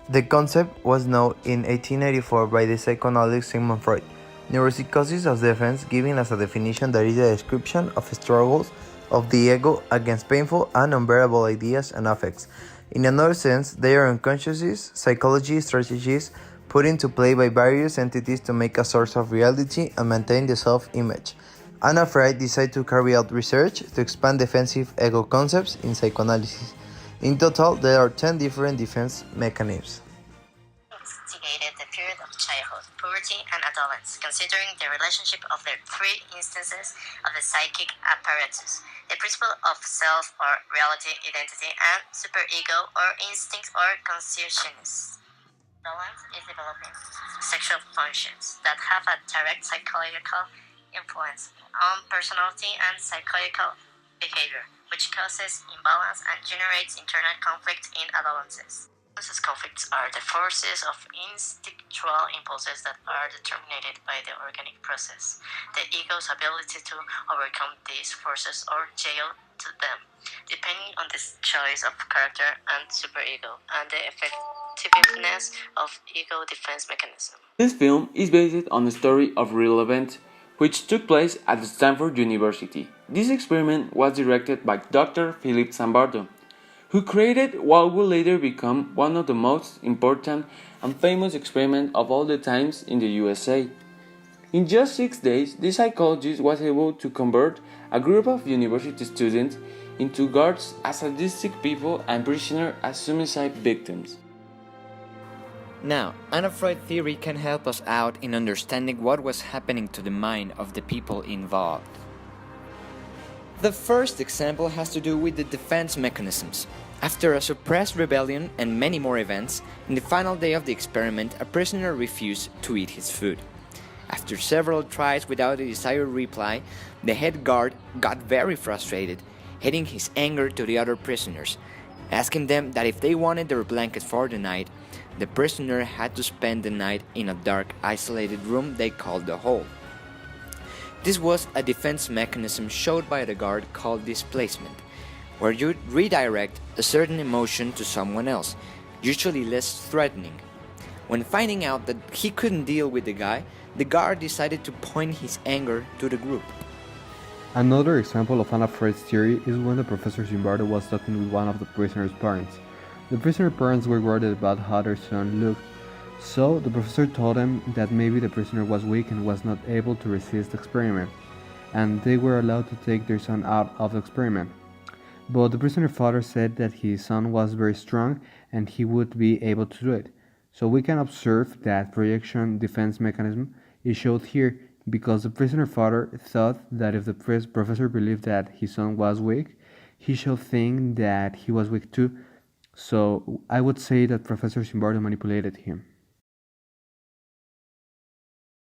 The concept was known in 1884 by the psychoanalyst Sigmund Freud. Neuropsychosis of defense, given as a definition that is a description of struggles of the ego against painful and unbearable ideas and affects. In another sense, they are unconscious psychology strategies put into play by various entities to make a source of reality and maintain the self-image. Anna Freud decided to carry out research to expand defensive ego concepts in psychoanalysis. In total, there are 10 different defense mechanisms. Investigated the period of childhood, puberty, and adolescence, considering the relationship of the three instances of the psychic apparatus: the principle of self or reality, identity, and superego or instinct or consciousness. Adolescence is developing sexual functions that have a direct psychological influence on personality and psychological behavior, which causes imbalance and generates internal conflict in adolescents. These conflicts are the forces of instinctual impulses that are determined by the organic process, the ego's ability to overcome these forces or yield to them, depending on the choice of character and superego, and the effectiveness of ego defense mechanism. This film is based on the story of real event, which took place at Stanford University. This experiment was directed by Dr. Philip Zimbardo, who created what would later become one of the most important and famous experiments of all the times in the USA. In just 6 days, the psychologist was able to convert a group of university students into guards as sadistic people and prisoners as suicide victims. Now, Anna Freud theory can help us out in understanding what was happening to the mind of the people involved. The first example has to do with the defense mechanisms. After a suppressed rebellion and many more events, in the final day of the experiment, a prisoner refused to eat his food. After several tries without a desired reply, the head guard got very frustrated, heading his anger to the other prisoners, asking them that if they wanted their blankets for the night, the prisoner had to spend the night in a dark, isolated room they called the hole. This was a defense mechanism showed by the guard called displacement, where you redirect a certain emotion to someone else, usually less threatening. When finding out that he couldn't deal with the guy, the guard decided to point his anger to the group. Another example of Anna Freud's theory is when the Professor Zimbardo was talking with one of the prisoner's parents. The prisoner's parents were worried about how their son looked, so the professor told them that maybe the prisoner was weak and was not able to resist the experiment, and they were allowed to take their son out of the experiment. But the prisoner's father said that his son was very strong and he would be able to do it. So we can observe that projection defense mechanism is showed here because the prisoner's father thought that if the professor believed that his son was weak, he should think that he was weak too. So I would say that Professor Zimbardo manipulated him.